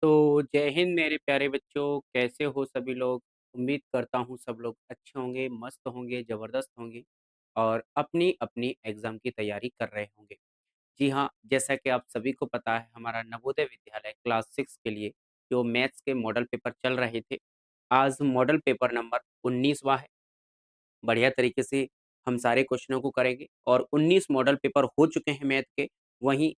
तो जय हिंद मेरे प्यारे बच्चों, कैसे हो सभी लोग? उम्मीद करता हूँ सब लोग अच्छे होंगे, मस्त होंगे, ज़बरदस्त होंगे और अपनी-अपनी एग्ज़ाम की तैयारी कर रहे होंगे। जी हाँ, जैसा कि आप सभी को पता है हमारा नवोदय विद्यालय क्लास 6 के लिए जो मैथ्स के मॉडल पेपर चल रहे थे, आज मॉडल पेपर नंबर 19वाँ है। बढ़िया तरीके से हम सारे क्वेश्चनों को करेंगे और 19 मॉडल पेपर हो चुके हैं मैथ के। वहीं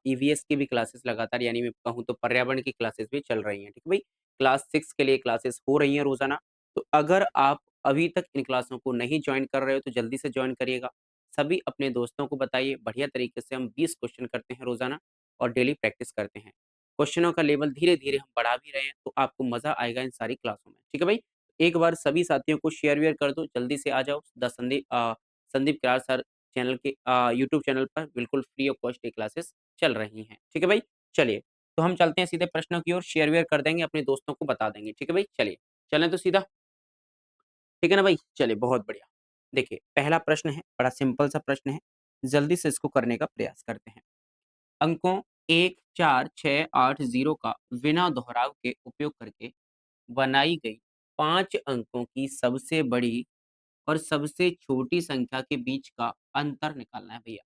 ईवीएस की भी क्लासेस लगातार यानी मैं कहूँ तो पर्यावरण की क्लासेस भी चल रही हैं, ठीक है भई? क्लास 6 के लिए क्लासेस हो रही हैं रोज़ाना। तो अगर आप अभी तक इन क्लासों को नहीं जॉइन कर रहे हो तो जल्दी से जॉइन करिएगा। सभी अपने दोस्तों को बताइए, बढ़िया तरीके से हम 20 क्वेश्चन करते हैं रोज़ाना और डेली प्रैक्टिस करते हैं। क्वेश्चनों का लेवल धीरे-धीरे हम बढ़ा भी रहे हैं, तो आपको मज़ा आएगा इन सारी क्लासों में, ठीक है भई? एक बार सभी साथियों को शेयर-वेयर कर दो, जल्दी से आ जाओ संदीप किरार सर चैनल के यूट्यूब चैनल पर बिल्कुल फ्री ऑफ कॉस्ट ये क्लासेस चल रही हैं। ठीक है भाई? चलिए, तो हम चलते हैं सीधे प्रश्नों की ओर, शेयर-वेयर कर देंगे, अपने दोस्तों को बता देंगे। ठीक है भाई? चलिए, चलें तो सीधा? ठीक है ना भाई? चलिए, बहुत बढ़िया। देखिए, पहला प्रश्न है, बड़ा सिंपल सा प्रश्न है, जल्दी से इसको करने का प्रयास करते हैं। अंकों 1, 4, 6, 8, 0 का बिना दोहराव के उपयोग करके बनाई गई 5 अंकों की सबसे बड़ी और सबसे छोटी संख्या के बीच का अंतर निकालना है भैया।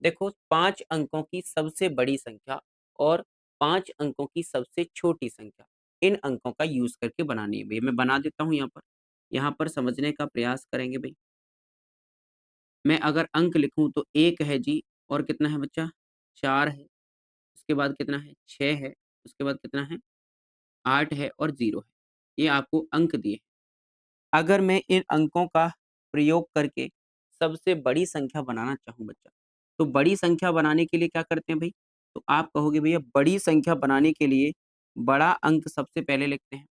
देखो 5 अंकों की सबसे बड़ी संख्या और 5 अंकों की सबसे छोटी संख्या, इन अंकों का यूज़ करके बनानी है भैया। मैं बना देता हूँ यहाँ पर। यहाँ पर समझने का प्रयास करेंगे भई। मैं अगर अंक लिखूँ तो 1 है जी और कितना है बच्चा? 4 है, उसके बाद कितना है? 6 है, उसके बाद कितना है? 8 है और 0 है। ये आपको अंक दिए। अगर मैं इन अंकों का प्रयोग करके सबसे बड़ी संख्या बनाना चाहूँ बच्चा, तो बड़ी संख्या बनाने के लिए क्या करते हैं भई? तो आप कहोगे भैया बड़ी संख्या बनाने के लिए बड़ा अंक सबसे पहले लिखते हैं।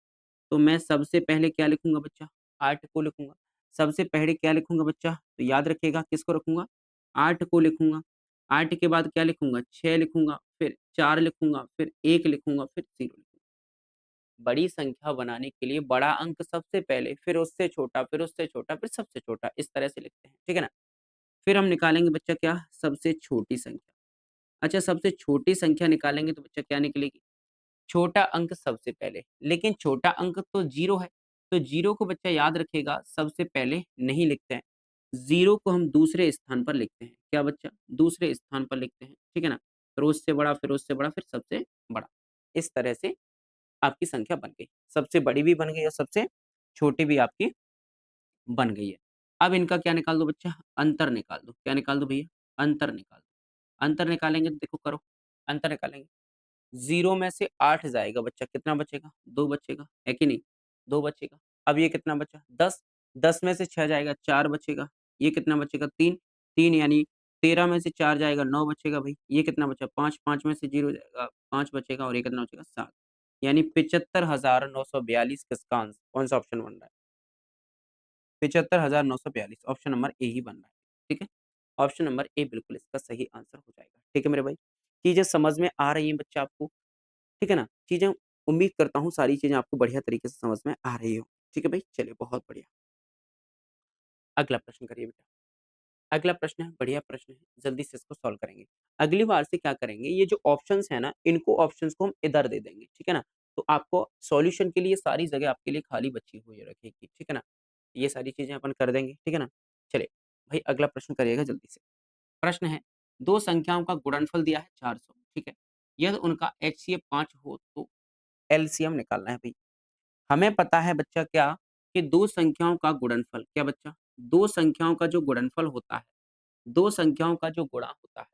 तो मैं सबसे पहले क्या लिखूँगा बच्चा? 8 को लिखूँगा। सबसे पहले क्या लिखूँगा बच्चा? तो याद रखिएगा किसको रखूँगा? 8 को लिखूँगा। 8 के बाद क्या लिखूँगा? 6 लिखूँगा, फिर 4 लिखूँगा, फिर 1 लिखूँगा, फिर 0 लिखूँगा। बड़ी संख्या बनाने के लिए बड़ा अंक सबसे पहले, फिर उससे छोटा, फिर सबसे छोटा, इस तरह से लिखते हैं, ठीक है ना? फिर हम निकालेंगे बच्चा क्या? सबसे छोटी संख्या। अच्छा सबसे छोटी संख्या निकालेंगे तो बच्चा क्या निकलेगी? छोटा अंक सबसे पहले, लेकिन छोटा अंक तो 0 है, तो 0 को बच्चा याद रखिएगा सबसे पहले नहीं लिखते हैं। 0 को हम दूसरे स्थान पर लिखते हैं। क्या बच्चा? दूसरे स्थान पर लिखते हैं, ठीक है ना? फिर उससे बड़ा, फिर उससे बड़ा, फिर सबसे बड़ा। इस तरह से आपकी संख्या बन गई। सबसे बड़ी भी बन गई और सबसे छोटी भी आपकी बन गई है। अब इनका क्या निकाल दो बच्चा? अंतर निकाल दो। क्या निकाल दो भैया? अंतर निकाल दो। अंतर निकालेंगे तो देखो करो, अंतर निकालेंगे। 0 में से 8 जाएगा बच्चा, कितना बचेगा? 2 बचेगा, है कि नहीं? 2 बचेगा। अब ये कितना बचा? 10, 10 में से 6 जाएगा, 4 बचेगा। ये कितना बचेगा? 3, 3 यानी 13 में से 4 जाएगा, 9 बचेगा भई। ये कितना बचा? 5, 5 में से 0 जाएगा, 5 बचेगा और ये कितना बचेगा? 7 यानी 75,942 किसका आंसर कौन-सा ऑप्शन बन रहा है? 75,942 ऑप्शन नंबर ए ही बन रहा है, ठीक है? ऑप्शन नंबर ए बिल्कुल इसका सही आंसर हो जाएगा, ठीक है मेरे भाई? चीज़ें समझ में आ रही हैं बच्चा आपको? ठीक है ना? चीज़ें उम्मीद करता हूँ सारी चीज़ें आपको बढ़िया तरीके से समझ में आ रही हो। ठीक है भाई? चलिए बहुत बढ़िया। अगला प्रश्न करिए बेटा। अगला प्रश्न है, बढ़िया प्रश्न है, जल्दी से इसको सॉल्व करेंगे। अगली बार से क्या करेंगे, ये जो ऑप्शंस हैं ना, इनको ऑप्शंस को हम इधर दे देंगे, ठीक है ना? तो आपको सॉल्यूशन के लिए सारी जगह आपके लिए खाली बची हुई रहेगी, ठीक है ना? ये सारी चीज़ें अपन कर देंगे, ठीक है ना? चलिए, भाई अगला प्रश्न करिएगा जल्दी से। प्रश्न है, 2 संख्याओं का गुणनफल दिया है 400, ठीक है? यदि उनका एचसीएफ 5 हो तो एलसीएम निकालना है भई। हमें पता है बच्चा क्या कि 2 संख्याओं का गुणनफल क्या बच्चा? 2 संख्याओं का जो गुणनफल होता है, 2 संख्याओं का जो गुणा होता है,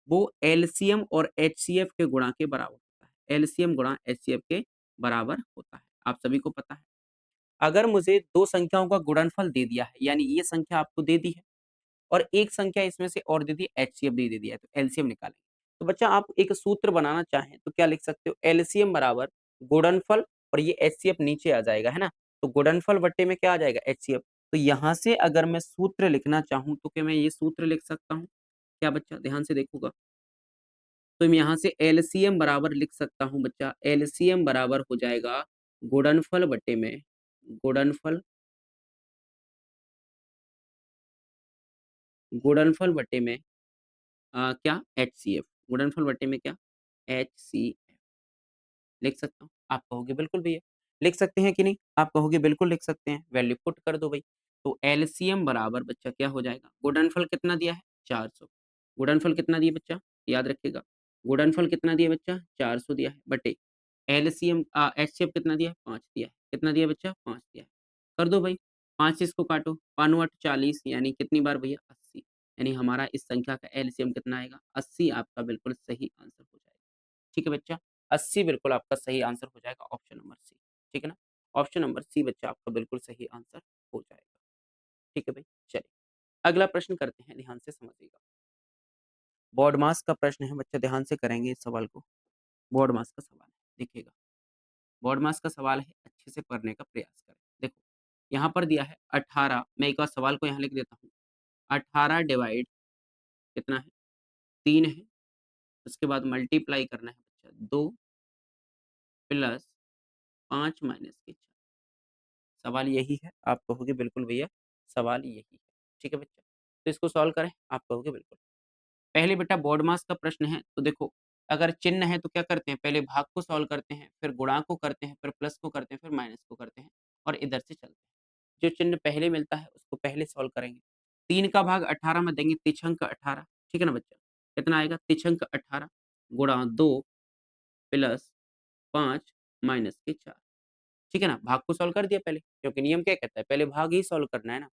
वो एलसीएम और एचसीएफ के गुणा के बराबर होता है। एलसीएम गुणा एचसीएफ के बराबर होता है। आप सभी को पता है। अगर मुझे 2 संख्याओं का गुणनफल दे दिया है, यानी ये संख्या आपको दे दी है और एक संख्या इसमें से और दे दी एचसीएफ भी दे दिया है, तो एलसीएम निकालेंगे। तो बच्चा आप एक सूत्र बनाना चाहें तो क्या लिख सकते हो? एलसीएम बराबर गुणनफल और ये एचसीएफ नीचे आ जाएगा, है ना? तो गुणनफल बट्टे में क्या आ जाएगा? एचसीएफ। तो यहाँ से अगर मैं सूत्र लिखना चाहूँ तो क्या मैं ये सूत्र लिख सकता हूँ? क्या बच्चा ध्यान से देखोगा? तो मैं यहाँ से एलसीएम बराबर लिख सकता हूँ बच्चा, एलसीएम बराबर हो जाएगा गुणनफल बट्टे में गुणनफल गुणनफल बट्टे में क्या? एचसीएफ। गुणनफल बट्टे में क्या? एचसीएफ। लिख सकता हूँ? आप कहोगे बिल्कुल भैया। लिख सकते हैं कि नहीं? आप कहोगे बिल्कुल लिख सकते हैं। वैल्यू पुट कर दो भई। तो एलसीएम बराबर बच्चा क्या हो जाएगा? गुणनफल कितना दिया है? 400। गुणनफल कितना दिया बच्चा? याद रखिएगा। गुणनफल कितना दिया बच्चा? 400 दिया है बटे एलसीएम एचसीएफ कितना दिया है? 5 दिया है। कितना दिया बच्चा? 5 दिया है। कर दो भई। 5 से इसको काटो। 5 8 40 यानी कितनी बार भैया? 80। यानी हमारा इस संख्या का एलसीएम कितना आएगा? 80 आपका बिल्कुल सही आंसर हो जाएगा। ठीक है बच्चा? 80 बिल्कुल आपका सही आंसर हो जाएगा ऑप्शन नंबर सी। ठीक है ना? ऑप्शन नंबर सी बच्चा आपका बिल्कुल सही आंसर हो जाएगा। ठीक है भाई? चलिए, अगला प्रश्न करते हैं, ध्यान से समझिएगा। बॉड मास का प्रश्न है बच्चा, ध्यान से करेंगे इस सवाल को। बॉड मास का सवाल है, देखिएगा। बॉड मास का सवाल है, अच्छे से पढ़ने का प्रयास करें। देखो, यहाँ पर दिया है 18, मैं एक बार सवाल को यहाँ लिख देता हूँ। 18 डिवाइड कितना है? 3 है, उसके बाद मल्टीप्लाई करना है बच्चा 2 प्लस 5 माइनस के 4। सवाल यही है, आप कहोगे बिल्कुल भैया सवाल यही है। ठीक है बच्चा? तो इसको सॉल्व करें, आप कहोगे बिल्कुल। पहले बेटा बॉड मास का प्रश्न है, तो देखो अगर चिन्ह है तो क्या करते हैं, पहले भाग को सॉल्व करते हैं, फिर गुणा को करते हैं, फिर प्लस को करते हैं, फिर माइनस को करते हैं और इधर से चलते हैं। जो चिन्ह पहले मिलता है उसको पहले सॉल्व करेंगे। 3 का भाग 18 में देंगे, तिछंक 18, ठीक है ना बच्चा? कितना आएगा? तिछंक 18 गुणा 2 प्लस 5 माइनस के 4। ठीक है ना? भाग को सॉल्व कर दिया पहले, क्योंकि नियम क्या कहता है, पहले भाग ही सॉल्व करना है ना।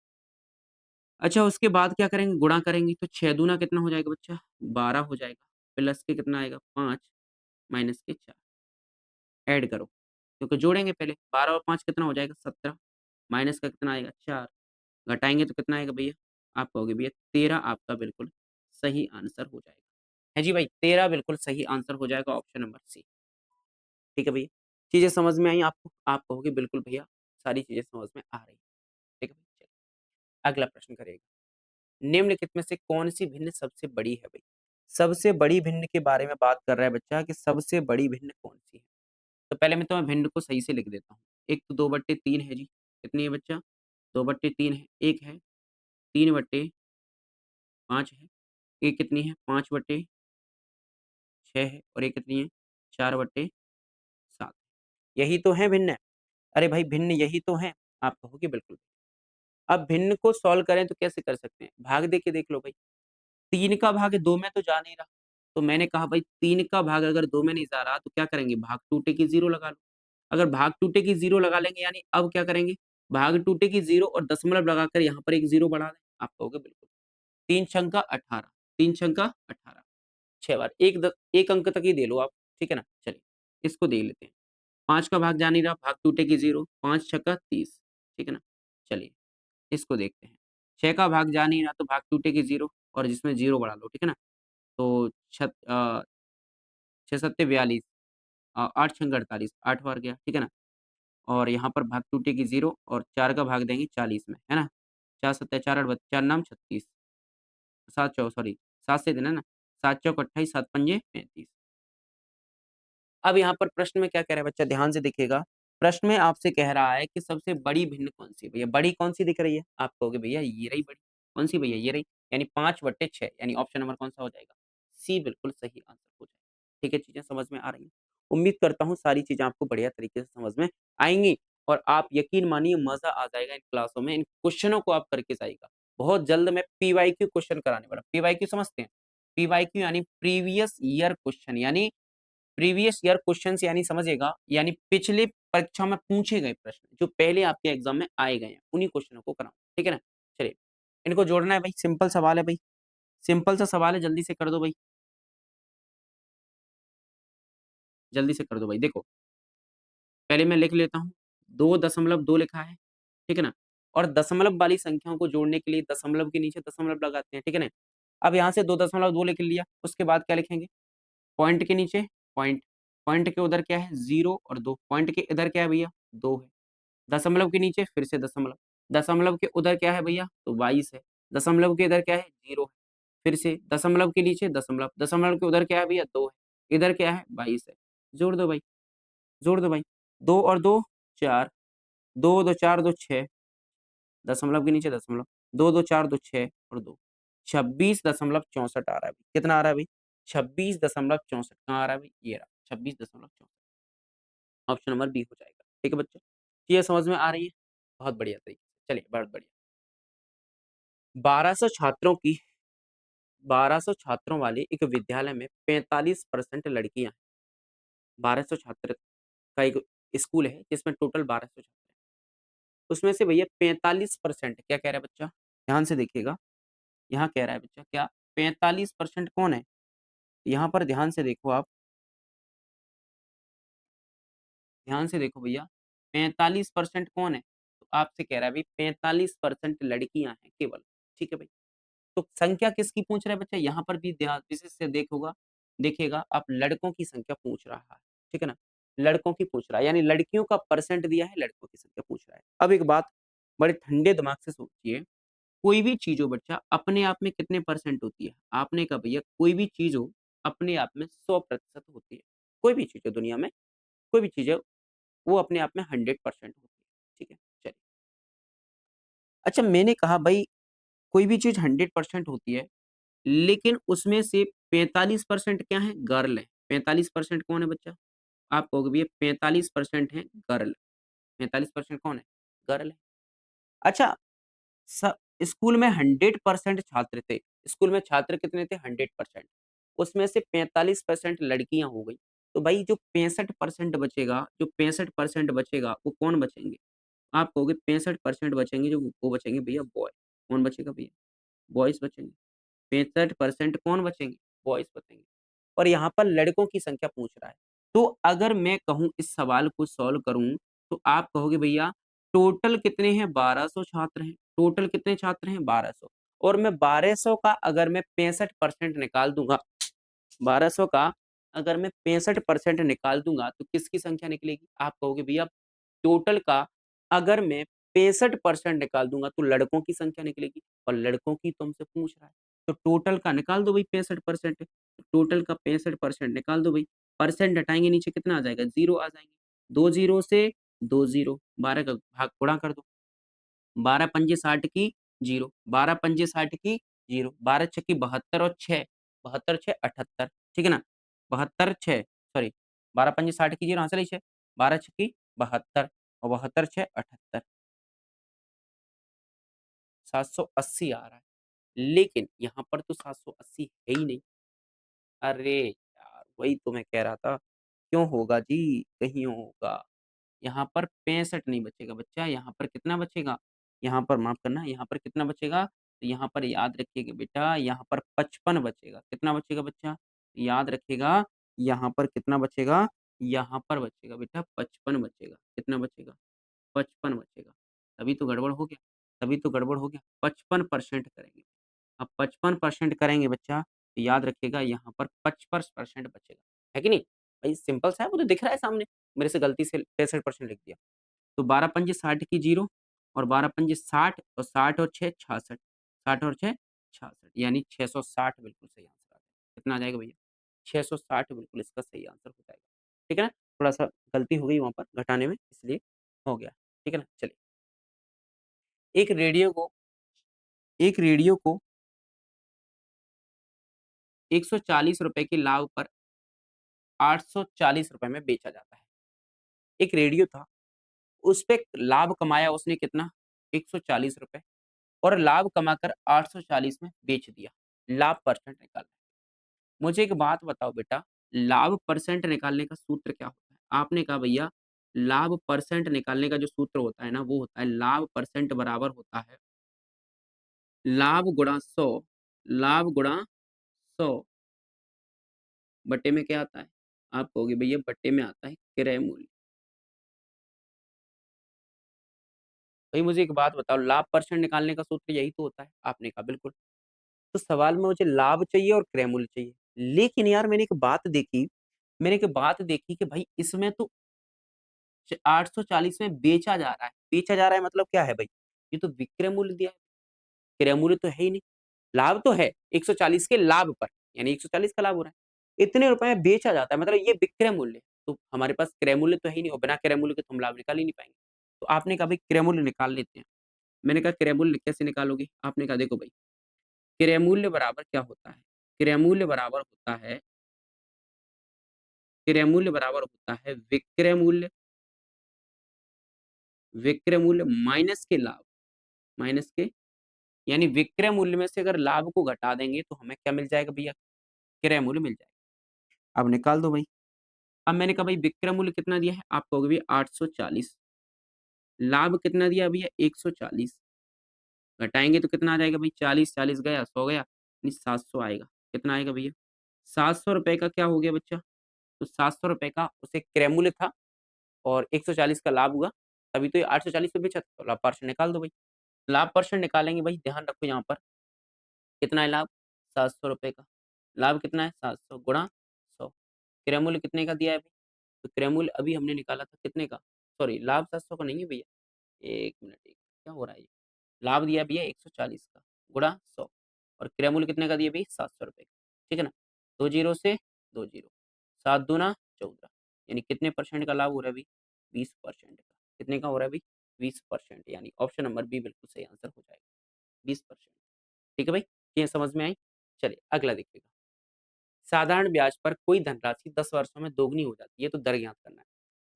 अच्छा उसके बाद क्या करेंगे? गुणा करेंगे, तो 6 दूना कितना हो जाएगा बच्चा? 12 हो जाएगा, प्लस के कितना आएगा? 5 माइनस के 4। ऐड करो, क्योंकि जोड़ेंगे पहले, 12 और 5 कितना हो जाएगा? 17, माइनस का कितना आएगा? 4, घटाएँगे तो कितना आएगा भैया? आप कहोगे भैया 13 आपका बिल्कुल सही आंसर हो जाएगा। है जी भाई, 13 बिल्कुल सही आंसर हो जाएगा ऑप्शन नंबर सी। ठीक है भैया? चीज़ें समझ में आई आपको? आप कहोगे बिल्कुल भैया सारी चीज़ें समझ में आ रही हैं। ठीक है भई? चलिए, अगला प्रश्न करिएगा। निम्नलिखित में से कौन-सी भिन्न सबसे बड़ी है भई? सबसे बड़ी भिन्न के बारे में बात कर रहा है बच्चा कि सबसे बड़ी भिन्न कौन-सी है? तो पहले मैं तुम्हें भिन्न को सही से लिख देता हूँ। एक तो 2/3 है जी, कितनी है बच्चा? 2/3 है, एक है 3/5 है, एक कितनी है? 5/6 है और एक कितनी है? 4/7। यही तो है भिन्न। अरे भाई भिन्न यही तो है। आप कहोगे बिल्कुल। अब भिन्न को सॉल्व करें तो कैसे कर सकते हैं? भाग दे के देख लो भाई। 3 का भाग 2 में तो जा नहीं रहा। तो मैंने कहा भाई 3 का भाग अगर 2 में नहीं जा रहा तो क्या करेंगे? भाग टूटे की 0 लगा लो। अगर भाग टूटे की 0 लगा लेंगे यानी अब क्या करेंगे? भाग टूटे की 0 और दशमलव लगाकर यहाँ पर एक 0 बढ़ा दें। आप कहोगे बिल्कुल। 3 छंका 18, 3 छंका 18, 6 बार, 1 अंक तक ही दे लो आप, ठीक है ना? चलिए, इसको देख लेते हैं। 5 का भाग जा नहीं रहा, भाग टूटेगी 0, 5 छक्का 30, ठीक है ना? चलिए, इसको देखते हैं। 6 का भाग जा नहीं रहा तो भाग टूटेगी 0 और जिसमें 0 बढ़ा लो, ठीक है ना? तो 6 सत्ते 42, 8 छंग 48, 8 बार गया, ठीक है ना? और यहाँ पर भाग टूटेगी 0 और 4 का भाग देंगे 40 में, है ना? 4 सत्ते 4 8 4 नाम 36, 7 चौ सॉरी 7 से देना ना, 7 चौक 28, 7 पंजे 35। अब यहाँ पर प्रश्न में क्या कह रहा है बच्चा, ध्यान से देखिएगा। प्रश्न में आपसे कह रहा है कि सबसे बड़ी भिन्न कौन-सी है? भैया बड़ी कौन-सी दिख रही है? आप कहोगे भैया ये रही बड़ी। कौन-सी भैया? ये रही। यानी 5/6 यानी ऑप्शन नंबर कौन-सा हो जाएगा? सी बिल्कुल सही आंसर हो जाएगा। ठीक है, चीज़ें समझ में आ रही हैं? उम्मीद करता हूँ सारी चीज़ें आपको बढ़िया तरीके से समझ में आएँगी और आप यकीन मानिए मज़ा आ जाएगा इन क्लासों में, इन क्वेश्चनों को आप करके जाइएगा। बहुत जल्द मैं पीवाईक्यू क्वेश्चन कराने वाला हूँ। पीवाईक्यू समझते हैं? पीवाईक्यू यानी प्रीवियस ईयर क्वेश्चन यानी प्रीवियस ईयर क्वेश्चन्स यानी समझिएगा, यानी पिछले परीक्षा में पूछे गए प्रश्न, जो पहले आपके एग्ज़ाम में आए गए हैं, उन्हीं क्वेश्चनों को कराऊँ, ठीक है ना? चलिए, इनको जोड़ना है भाई, सिंपल सवाल है भाई, सिंपल सा सवाल है, जल्दी से कर दो भाई, जल्दी से कर दो भाई। देखो, पहले मैं लिख लेता हूँ, 2.2 लिखा है, ठीक है ना? और दशमलव वाली संख्याओं को जोड़ने के लिए दशमलव के नीचे दशमलव लगाते हैं, ठीक है ना? अब यहाँ से 2.2 लिख लिया, उसके बाद क्या लिखेंगे? पॉइंट के नीचे पॉइंट, पॉइंट के उधर क्या है? 0 और 2, पॉइंट के इधर क्या है भैया? 2 है। दशमलव के नीचे फिर से दशमलव, दशमलव के उधर क्या है भैया? तो 22 है। दशमलव के इधर क्या है? 0 है। फिर से दशमलव के नीचे दशमलव, दशमलव के उधर क्या है भैया? 2 है। इधर क्या है? 22 है। जोड़ दो भाई, जोड़ दो भाई। 2 और 2 4, 2 2 4 2 6, दशमलव के नीचे दशमलव, 2 2 4 2 6 और 2, 26.64 आ रहा है भाई। कितना आ रहा है भाई? 26.64 कहाँ आ रहा है भाई? ये रहा 26.64। ऑप्शन नंबर बी हो जाएगा। ठीक है बच्चों? ये समझ में आ रही है? बहुत बढ़िया तरीके से। चलिए बहुत बढ़िया। 1200 छात्रों की 1200 छात्रों वाले एक विद्यालय में 45% लड़कियाँ हैं। 1200 छात्र का एक स्कूल है जिसमें टोटल 1200 छात्र हैं। उसमें से भैया 45% क्या कह रहा है बच्चा? ध्यान से देखिएगा। यहाँ कह रहा है बच्चा क्या 45% कौन है? यहाँ पर ध्यान से देखो भैया 45% कौन है? तो आपसे कह रहा है भाई 45% लड़कियाँ हैं केवल। ठीक है भाई? तो संख्या किसकी पूछ रहा है बच्चा? यहाँ पर भी ध्यान विशेष से देखिएगा आप लड़कों की संख्या पूछ रहा है। ठीक है ना? लड़कों की पूछ रहा है यानी लड़कियों का परसेंट दिया है, लड़कों की संख्या पूछ रहा है। अब एक बात बड़े ठंडे दिमाग से सोचिए, कोई भी चीज़ हो बच्चा अपने आप में कितने परसेंट होती है? आपने कहा भैया कोई भी चीज़ हो अपने आप में 100% होती है। कोई भी चीज़ हो दुनिया में, कोई भी चीज़ है वो अपने आप में 100% होती है। ठीक है? चलिए। अच्छा मैंने कहा भई कोई भी चीज़ 100% होती है, लेकिन उसमें से 45% क्या है? गर्ल है। 45% कौन है बच्चा? आप कहोगे भैया 45% है गर्ल। 45% कौन है? गर्ल है। अच्छा स स्कूल में 100% छात्र थे। स्कूल में छात्र कितने थे? 100%। उसमें से 45% लड़कियाँ हो गई। तो भाई जो 65% बचेगा वो कौन बचेंगे? आप कहोगे 65% बचेंगे जो वो बचेंगे भैया बॉय। कौन बचेगा भैया? बॉयज़ बचेंगे। 65% कौन बचेंगे? बॉयज़ बचेंगे। और यहाँ पर लड़कों की संख्या पूछ रहा है। तो अगर मैं कहूँ इस सवाल को सॉल्व करूँ, तो आप कहोगे भैया टोटल कितने हैं? 1200 छात्र हैं। टोटल कितने छात्र हैं? 1200 और मैं 1200 का अगर मैं 65% निकाल दूँगा 1200 का अगर मैं 65% निकाल दूँगा तो किसकी संख्या निकलेगी? आप कहोगे भैया टोटल का अगर मैं 65% निकाल दूँगा तो लड़कों की संख्या निकलेगी और लड़कों की तो हमसे पूछ रहा है। तो टोटल का निकाल दो भई 65%। टोटल का 65% निकाल दो भई। परसेंट हटाएँगे नीचे कितना आ जाएगा? 0 आ जाएँगे। 2 ज़ीरो से 2 ज़ीरो 12 का भाग गुणा कर दो। 12 पंजे 60 की 0 12 पंजे 60 की 0 12 छक्के 72 और 6 72 6 78 ठीक है ना? 72 6 सॉरी 12 पंजे 60 की 0 हाँ चलिए 6 12 छक्के 72 और 72 6 78 780 आ रहा है। लेकिन यहाँ पर तो 780 है ही नहीं। अरे यार! वही तो मैं कह रहा था। क्यों होगा जी? कहीं होगा। यहाँ पर 65 नहीं बचेगा बच्चा, यहाँ पर कितना बचेगा? यहाँ पर माफ़ करना, यहाँ पर कितना बचेगा? तो यहाँ पर याद रखिएगा बेटा, यहाँ पर 55 बचेगा। कितना बचेगा बच्चा? याद रखिएगा, यहाँ पर कितना बचेगा? यहाँ पर बचेगा बेटा 55 बचेगा। कितना बचेगा? 55 बचेगा। तभी तो गड़बड़ हो गया, तभी तो गड़बड़ हो गया। 55% करेंगे। अब 55% करेंगे बच्चा, तो याद रखिएगा यहाँ पर 55% बचेगा। है कि नहीं? भाई सिंपल सा है, वो तो दिख रहा है सामने। मेरे से गलती से 65% लिख दिया। तो 12 पंजे 60 की 0 और 12 पंजे 60 और 60 और 6 66 60 और 6 66 यानी 660 बिल्कुल सही आंसर आ जाएगा। कितना आ जाएगा भैया? 660 बिल्कुल इसका सही आंसर हो जाएगा। ठीक है ना? थोड़ा-सा गलती हो गई वहाँ पर घटाने में इसलिए हो गया। ठीक है ना? चलिए। एक रेडियो को एक रेडियो को ₹140 के लाभ पर ₹840 में बेचा जाता है। एक रेडियो था, उसपे लाभ कमाया उसने कितना? ₹140 और लाभ कमाकर 840 में बेच दिया। लाभ परसेंट निकालना है। मुझे एक बात बताओ बेटा, लाभ परसेंट निकालने का सूत्र क्या होता है? आपने कहा भैया लाभ परसेंट निकालने का जो सूत्र होता है ना, वो होता है लाभ परसेंट बराबर होता है लाभ गुणा 100 लाभ गुणा 100 बटे में क्या आता है? आप कहोगे भैया बटे में आता है क्रय मूल्य। भई मुझे एक बात बताओ लाभ परसेंट निकालने का सूत्र यही तो होता है। आपने कहा बिल्कुल। तो सवाल में मुझे लाभ चाहिए और क्रय मूल्य चाहिए। लेकिन यार मैंने एक बात देखी कि भाई इसमें तो 840 में बेचा जा रहा है। बेचा जा रहा है मतलब क्या है भाई? ये तो विक्रय मूल्य दिया है। क्रय मूल्य तो है ही नहीं। लाभ तो है 140 के लाभ पर, यानी 140 का लाभ हो रहा है। इतने रुपए में बेचा जाता है मतलब ये विक्रय मूल्य है। तो हमारे पास क्रय मूल्य तो है ही नहीं और बिना क्रय मूल्य के तो हम लाभ निकाल ही नहीं पाएँगे। तो आपने कहा भाई क्रय मूल्य निकाल लेते हैं। मैंने कहा क्रय मूल्य कैसे निकालोगे? आपने कहा देखो भाई, क्रय मूल्य बराबर क्या होता है? क्रय मूल्य बराबर होता है क्रय मूल्य बराबर होता है विक्रय मूल्य विक्रय मूल्य माइनस के लाभ, माइनस के यानी विक्रय मूल्य में से अगर लाभ को घटा देंगे तो हमें क्या मिल जाएगा भैया? क्रय मूल्य मिल जाएगा। अब निकाल दो भाई। अब मैंने कहा भाई विक्रय मूल्य कितना दिया है? आप कहोगे भैया 840, लाभ कितना दिया भैया? 140, घटाएँगे तो कितना आ जाएगा भाई? 40, 40 गया, 100 गया, यानी 700 आएगा। कितना आएगा भैया? ₹700 का क्या हो गया बच्चा? तो ₹700 का उसे क्रय मूल्य था और 140 का लाभ हुआ, तभी तो ये 840 पे बेचा था, तो लाभ परसेंट निकाल दो भाई। लाभ परसेंट निकालेंगे भाई, ध्यान रखो यहाँ पर, कितना है लाभ? ₹700 का। लाभ कितना है? 700 गुणा 100, क्रय मूल्य कितने का दिया है भाई? तो क्रय मूल्य अभी हमने निकाला था कितने का? सॉरी, लाभ 700 का नहीं है भैया, 1 मिनट, क्या हो रहा है ये? लाभ दिया भैया 140 का गुणा 100 और क्रय मूल्य कितने का दिया भैया? ₹700 का, ठीक है ना? 2 जीरो से 2 जीरो, 7 दूना 14, यानी कितने परसेंट का लाभ हो रहा है भाई? 20% का। कितने का हो रहा है भाई? 20%, यानी ऑप्शन नंबर बी बिल्कुल सही आंसर हो जाएगा, 20%। ठीक है भाई? ये समझ में आई? चलिए अगला देखिएगा। साधारण ब्याज पर कोई धनराशि 10 वर्षों में दोगुनी हो जाती है, तो दर ज्ञात करना है।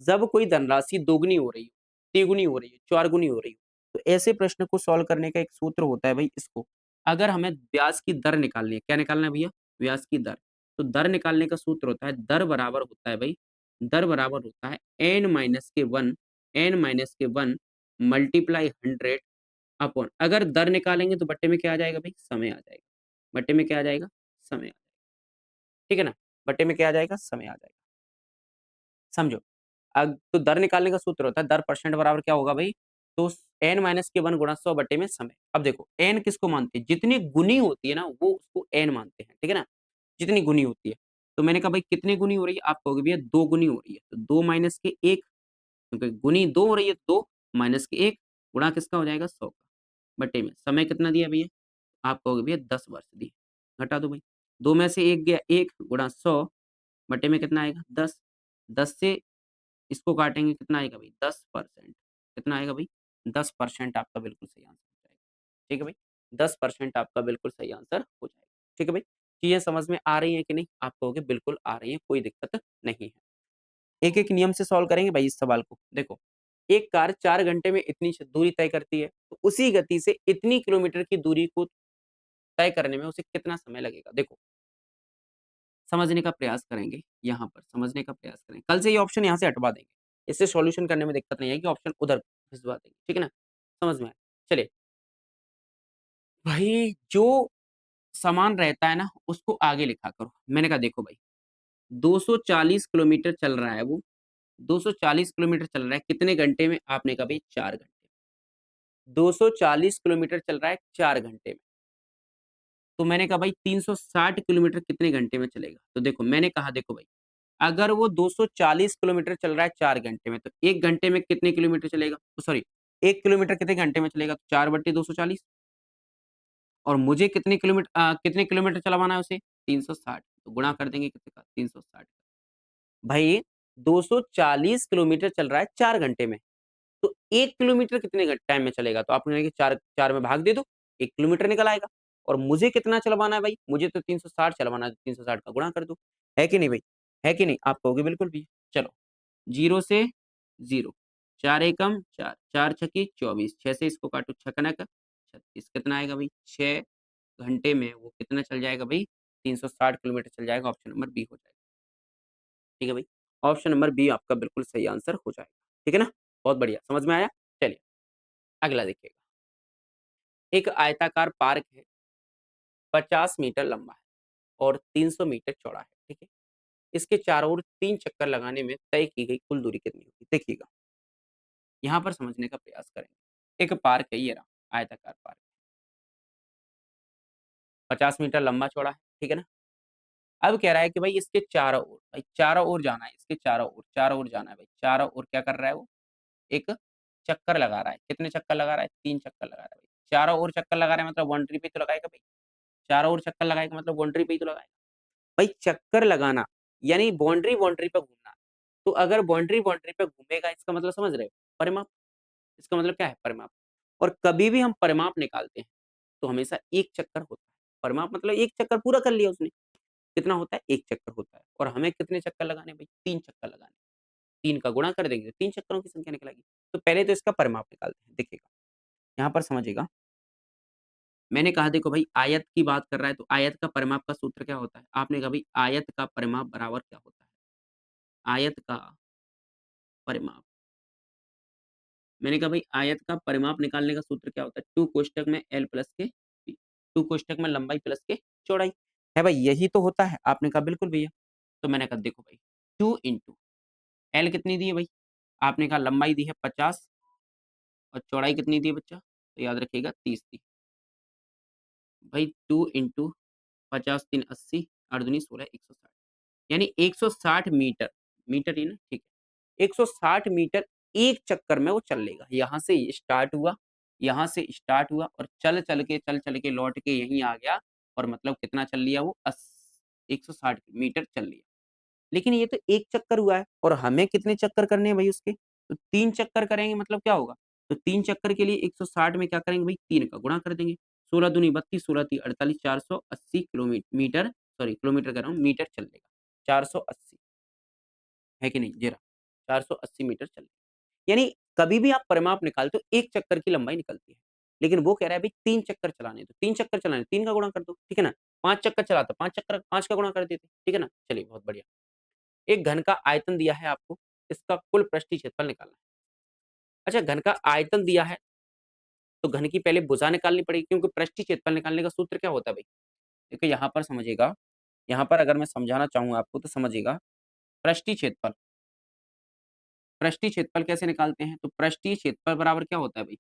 जब कोई धनराशि दोगुनी हो रही हो, तिगुनी हो रही है, चौगुनी हो रही हो, तो ऐसे प्रश्न को सॉल्व करने का एक सूत्र होता है भाई इसको। अगर हमें ब्याज की दर निकालनी है, क्या निकालना है भैया? ब्याज की दर। तो दर निकालने का सूत्र होता है, दर बराबर होता है भाई, दर बराबर होता है n माइनस के 1, n माइनस के 1 मल्टीप्लाई 100 अपॉन, अगर दर निकालेंगे तो बट्टे में क्या आ जाएगा भाई? समय आ जाएगा। बट्टे में क्या आ जाएगा? समय। ठीक है ना? बट्टे में क्या आ जाएगा? समय आ जाएगा। समझो। अब तो दर निकालने का सूत्र होता है, दर परसेंट बराबर क्या होगा भाई? तो n माइनस के 1 गुणा 100 बट्टे में समय। अब देखो n किसको मानते हैं? जितनी गुनी होती है ना वो उसको n मानते हैं, ठीक है ना? जितनी गुनी होती है। तो मैंने कहा भाई कितनी गुनी हो रही है? आप कहोगे भैया 2 गुनी हो रही है। तो 2 माइनस के 1, क्योंकि गुनी 2 हो रही है, 2 माइनस के 1 गुणा किसका हो जाएगा? 100 का, बट्टे में समय कितना दिया भैया? आप कहोगे भैया 10 वर्ष दिए। घटा दो भाई। 2 में से 1 गया, 1 गुणा 100 बटे में कितना आएगा? 10, 10 से इसको काटेंगे कितना आएगा भाई? 10%। कितना आएगा भाई? 10% आपका बिल्कुल सही आंसर हो जाएगा। ठीक है भाई? 10% आपका बिल्कुल सही आंसर हो जाएगा। ठीक है भाई? चीज़ें समझ में आ रही हैं कि नहीं? आप कहोगे बिल्कुल आ रही हैं, कोई दिक्कत नहीं है। एक-एक नियम से सॉल्व करेंगे भाई इस सवाल को। देखो, एक कार 4 घंटे में इतनी दूरी तय करती है, तो उसी गति से इतनी किलोमीटर की दूरी को तय करने में उसे कितना समय लगेगा? देखो, समझने का प्रयास करेंगे, यहाँ पर समझने का प्रयास करें। कल से ये ऑप्शन यहाँ से हटवा देंगे। इससे सॉल्यूशन करने में दिक्कत नहीं आएगी, ऑप्शन उधर भिजवा देंगे, ठीक है ना? समझ में आया? चलिए, भाई जो समान रहता है ना, उसको आगे लिखा करो। मैंने कहा देखो भाई, 240 किलोमीटर चल रहा है वो, 240 किलोमीटर चल रहा है, कितने घंटे में? आपने कहा भई 4 घंटे। 240 किलोमीटर चल रहा है 4 घंटे में। तो मैंने कहा भाई 360 किलोमीटर कितने घंटे में चलेगा? तो देखो मैंने कहा देखो भाई, अगर वो 240 किलोमीटर चल रहा है 4 घंटे में, तो 1 घंटे में कितने किलोमीटर चलेगा? सॉरी, 1 किलोमीटर कितने घंटे में चलेगा? तो 4/240, और मुझे कितने किलोमीटर चलवाना है उसे? 360, तो गुणा कर देंगे कितने का? 360। भाई 240 किलोमीटर चल रहा है 4 घंटे में, तो 1 किलोमीटर कितने टाइम में चलेगा? तो आपने कहा कि 4 4 में भाग दे दो, 1 किलोमीटर निकल आएगा। और मुझे कितना चलवाना है भाई? मुझे तो 360 चलवाना है, तो 360 का गुणा कर दो। है कि नहीं भाई? है कि नहीं? आप कहोगे बिल्कुल भी। चलो, 0 से 0, 4 एकम 4, 4 छकी 24, 6 से इसको काटो, 6 कनक 36, कितना आएगा भाई? 6 घंटे में वो कितना चल जाएगा भाई? 360 किलोमीटर चल जाएगा, ऑप्शन नंबर बी हो जाएगा। ठीक है भाई? ऑप्शन नंबर बी आपका बिल्कुल सही आंसर हो जाएगा। ठीक है ना? बहुत बढ़िया, समझ में आया? चलिए, अगला देखिएगा। एक आयताकार पार्क है, 50 मीटर लंबा है और 300 मीटर चौड़ा है, ठीक है? इसके चारों ओर 3 चक्कर लगाने में तय की गई कुल दूरी कितनी होगी? देखिएगा, यहाँ पर समझने का प्रयास करेंगे। एक पार्क है, ये रहा, आयताकार पार्क, 50 मीटर लंबा चौड़ा है, ठीक है ना? अब कह रहा है कि भाई इसके चारों ओर, भाई चारों ओर जाना है, इसके चारों ओर जाना है भाई, चारों ओर क्या कर रहा है वो? एक चक्कर लगा रहा है। कितने चक्कर लगा रहा है? 3 चक्कर लगा रहा है भाई। चारों ओर चक्कर लगा रहा है मतलब बाउंड्री पे ही तो लगाएगा भाई। चारों ओर चक्कर लगाएगा मतलब बाउंड्री पे ही तो लगाएगा। भाई चक्कर लगाना यानी बाउंड्री पे घूमना। तो अगर बाउंड्री पे घूमेगा इसका मतलब समझ रहे हो? परिमाप। इसका मतलब क्या है? परिमाप। और कभी भी हम परिमाप निकालते हैं तो हमेशा एक चक्कर होता है। परिमाप मतलब एक चक्कर पूरा कर लिया उसने। कितना होता है? एक चक्कर होता है। और हमें कितने चक्कर लगाने हैं भाई? 3 चक्कर लगाने हैं। 3 का गुणा कर देंगे तो 3 चक्करों की संख्या निकल आएगी। तो पहले तो इसका परिमाप निकालते हैं, देखिएगा, यहाँ पर समझिएगा, मैंने कहा देखो भाई आयत की बात कर रहा है, तो आयत का परिमाप का सूत्र क्या होता है? आपने कहा भाई आयत का परिमाप बराबर क्या होता है? आयत का परिमाप, मैंने कहा भाई आयत का परिमाप निकालने का सूत्र क्या होता है? 2 कोष्ठक में L प्लस के B, 2 कोष्ठक में लंबाई प्लस के चौड़ाई। है भाई यही तो होता है? आपने कहा बिल्कुल भैया। तो मैंने कहा देखो भाई 2 इंटू L कितनी दी है भाई? आपने कहा लंबाई दी है 50 और चौड़ाई कितनी दी है बच्चा? तो याद रखिएगा 30 दी। भाई 2 इंटू 50 3 80 8 दूनी 16 160 यानी 160 मीटर, मीटर ही ना? ठीक है। 160 मीटर एक चक्कर में वो चल लेगा। यहाँ से ये स्टार्ट हुआ, यहाँ से स्टार्ट हुआ और चल-चल के लौट के यहीं आ गया और मतलब कितना चल लिया वो 160 मीटर चल लिया। लेकिन ये तो 1 चक्कर हुआ है और हमें कितने चक्कर करने हैं भई उसके? तो 3 चक्कर करेंगे मतलब क्या होगा? तो 3 चक्कर के लिए 160 में क्या करेंगे भई 3 का गुणा कर देंगे। 16 दूनी 32, 16 तिया 48, 480 मीटर, सॉरी किलोमीटर कह रहा हूँ, मीटर चल लेगा। 480 है कि नहीं? ये रहा, 480 मीटर चल यानी कभी भी आप परिमाप निकालते हो 1 चक्कर की लंबाई निकलती है। लेकिन वो कह रहा है भई 3 चक्कर चलाने हैं, तो 3 चक्कर चलाने हैं, 3 का गुणा कर दो, ठीक है ना? 5 चक्कर चलाता, 5 चक्कर 5 का गुणा कर देते, ठीक है ना? चलिए बहुत बढ़िया। एक घन का आयतन दिया है आपको, इसका कुल पृष्ठीय क्षेत्रफल निकालना है। अच्छा घन का आयतन दिया है, तो घन की पहले भुजा निकालनी पड़ेगी क्योंकि पृष्ठीय क्षेत्रफल निकालने का सूत्र क्या होता है भई? देखिए यहाँ पर समझिएगा, यहाँ पर अगर मैं समझाना चाहूँ आपको तो समझिएगा, पृष्ठीय क्षेत्रफल पृष्ठीय क्षेत्रफल कैसे निकालते हैं? तो पृष्ठीय क्षेत्रफल बराबर क्या होता है भई?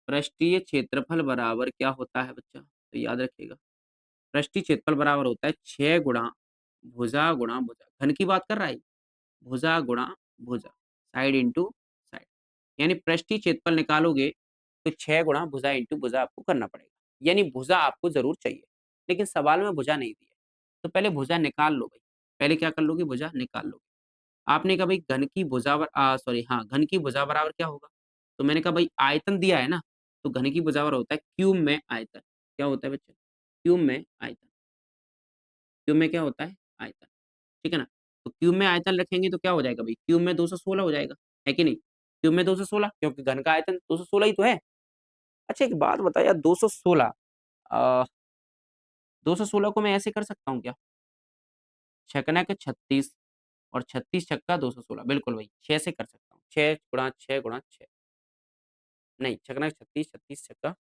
पृष्ठीय क्षेत्रफल बराबर क्या होता है बच्चा? तो याद रखिएगा, पृष्ठीय क्षेत्रफल बराबर होता है 6 गुणा भुजा। घन की बात कर रहा है ये, भुजा गुणा भुजा, साइड इंटू साइड। यानी पृष्ठीय क्षेत्रफल निकालोगे तो 6 गुणा भुजा इंटू भुजा आपको करना पड़ेगा। यानी भुजा आपको ज़रूर चाहिए, लेकिन सवाल में भुजा नहीं दी है। तो पहले भुजा निकाल लो भई, पहले क्या कर लोगे भुजा निकाल लोगे। आपने कहा भाई घन की भुजा सॉरी हाँ, घन की भुजा बराबर क्या होगा? तो मैंने कहा भाई आयतन दिया है ना, तो घन की भुजा बराबर होता है क्यूब में आयतन। क्या होता है बच्चे? क्यूब में आयतन। क्यूब में क्या होता है? आयतन, ठीक है ना? तो क्यूब में आयतन रखेंगे तो क्या हो जाएगा भाई? क्यूब में 216 हो जाएगा, है कि नहीं? क्यूब में 216 क्योंकि घन का आयतन 216 ही तो है। अच्छा एक बात बता यार 216 अ, 216 को मैं ऐसे कर सकता हूँ क्या? छकना के 36 और 36 छक्का 216 बिल्कुल भाई 6 से कर सकता हूँ। 6 गुणा 6 गुणा 6 नहीं, छकना 36, 36 छक्का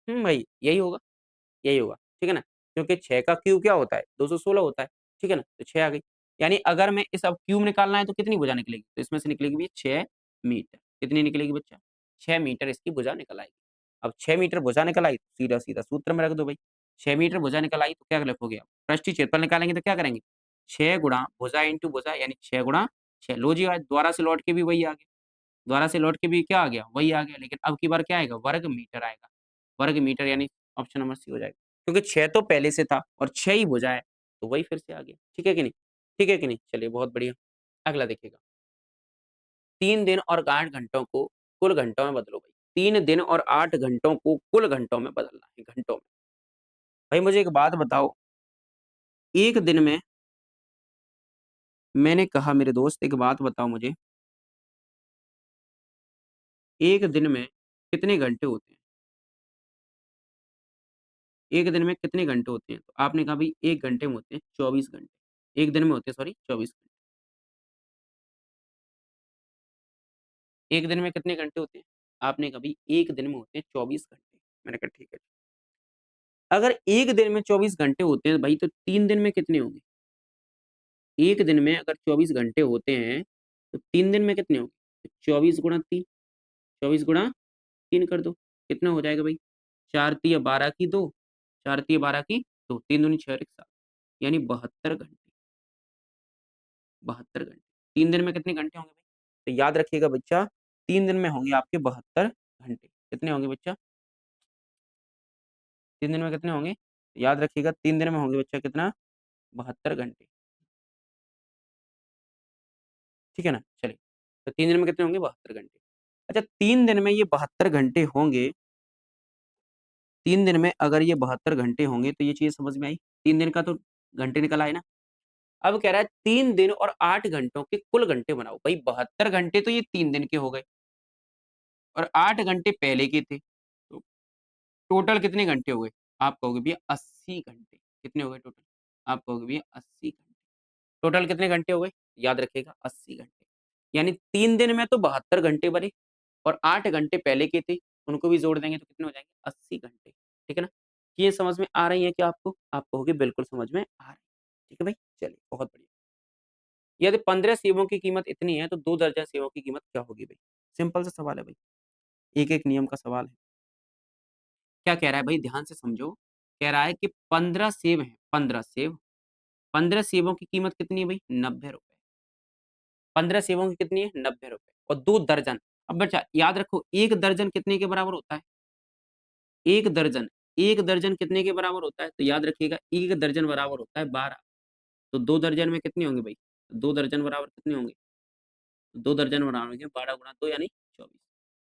भाई यही होगा, ठीक है ना? क्योंकि 6 का क्यूब क्या होता है? 216 होता है, ठीक है ना? तो 6 आ गई। यानी अगर मैं इस अब क्यूब निकालना है तो कितनी भुजा निकलेगी? तो इसमें से निकलेगी भई 6 मीटर। कितनी निकलेगी बच्चा? 6 मीटर इसकी भुजा निकल आएगी। अब 6 मीटर भुजा निकल आई, सीधा-सीधा सूत्र में रख दो भई। 6 मीटर भुजा निकल आई तो क्या लिखोगे आप? पृष्ठीय क्षेत्रफल निकालेंगे तो क्या करेंगे? 6 गुणा भुजा इंटू भुजा यानी 6 गुणा 6 लो जी आज दोबारा से लौट के भी वही आ गया। दोबारा से लौट के भी क्या आ गया? वही आ गया, लेकिन अब की बार क्या आएगा? वर्ग मीटर आएगा। वर्ग मीटर यानी ऑप्शन नंबर सी हो जाएगा। क्योंकि 6 तो पहले से था और 6 ही भुजा है, तो वही फिर से आ गया। ठीक है कि नहीं? ठीक है कि नहीं? चलिए बहुत बढ़िया। अगला देखिएगा, 3 दिन और 8 घंटों को कुल घंटों में बदलो भाई। 3 दिन और 8 घंटों को कुल घंटों में बदलना है, घंटों में। भाई मुझे एक बात बताओ, 1 दिन में मैंने कहा मेरे दोस्त एक बात बताओ मुझे, 1 दिन में कितने घंटे होते हैं? 1 दिन में कितने घंटे होते हैं? तो आपने कहा भई 1 घंटे में होते हैं 24 घंटे। 1 दिन में होते हैं सॉरी 24 घंटे। 1 दिन में कितने घंटे होते हैं? आपने कहा भई 1 दिन में होते हैं 24 घंटे। मैंने कहा ठीक है। अगर 1 दिन में 24 घंटे होते हैं भाई तो 3 दिन में कितने होंगे? 1 दिन में अगर 24 घंटे होते हैं, तो 3 दिन में कितने होंगे? 24 गुणा 3, 24 गुणा 3 कर दो। कितना हो जाएगा भाई? 4 तिया 12 की 2, 4 तिया 12 की 2, 3 दूनी 6 और 1 7 यानी 72 घंटे, 72 घंटे। 3 दिन में कितने घंटे होंगे भाई? तो याद रखिएगा बच्चा 3 दिन में होंगे आपके 72 घंटे। कितने होंगे बच्चा? 3 दिन में कितने होंगे? याद रखिएगा 3 दिन में होंगे बच्चा कितना? 72 घंटे। ठीक है ना? चलिए, तो 3 दिन में कितने होंगे? 72 घंटे। अच्छा 3 दिन में ये 72 घंटे होंगे, 3 दिन में अगर ये 72 घंटे होंगे तो ये चीज़ समझ में आई? 3 दिन का तो घंटे निकल आए ना? अब कह रहा है 3 दिन और 8 घंटों के कुल घंटे बनाओ। भाई 72 घंटे तो ये 3 दिन के हो गए और 8 घंटे पहले के थे। तो टोटल कितने घंटे हुए? आप कहोगे भैया 80 घंटे। कितने हो गए टोटल? आप कहोगे भैया 80 घंटे। टोटल कितने घंटे हो गए? याद रखिएगा 80 घंटे। यानी 3 दिन में तो 72 घंटे बने और 8 घंटे पहले के थे, उनको भी जोड़ देंगे तो कितने हो जाएँगे? 80 घंटे। ठीक है ना? ये समझ में आ रही है क्या आपको? आप कहोगे बिल्कुल समझ में आ रही है। ठीक है भाई? चलिए बहुत बढ़िया। यदि 15 सेवों की कीमत इतनी है तो 2 दर्जन सेवों की कीमत क्या होगी भाई? सिंपल सा सवाल है भाई। एक-एक नियम का सवाल है। क्या कह रहा है भाई ध्यान से समझो। कह रहा है कि 15 सेब हैं, 15 सेब। 15 सेबों की कीमत कितनी है भाई? ₹90। 15 सेबों की कितनी है? ₹90 और 2 दर्जन। अब बच्चा याद रखो 1 दर्जन कितने के बराबर होता है? 1 दर्जन 1 दर्जन कितने के बराबर होता है? तो याद रखिएगा 1 दर्जन बराबर होता है 12। तो 2 दर्जन में कितने होंगे भाई? 2 दर्जन बराबर कितने होंगे? 2 दर्जन बराबर होंगे 12 गुणा 2 यानी 24।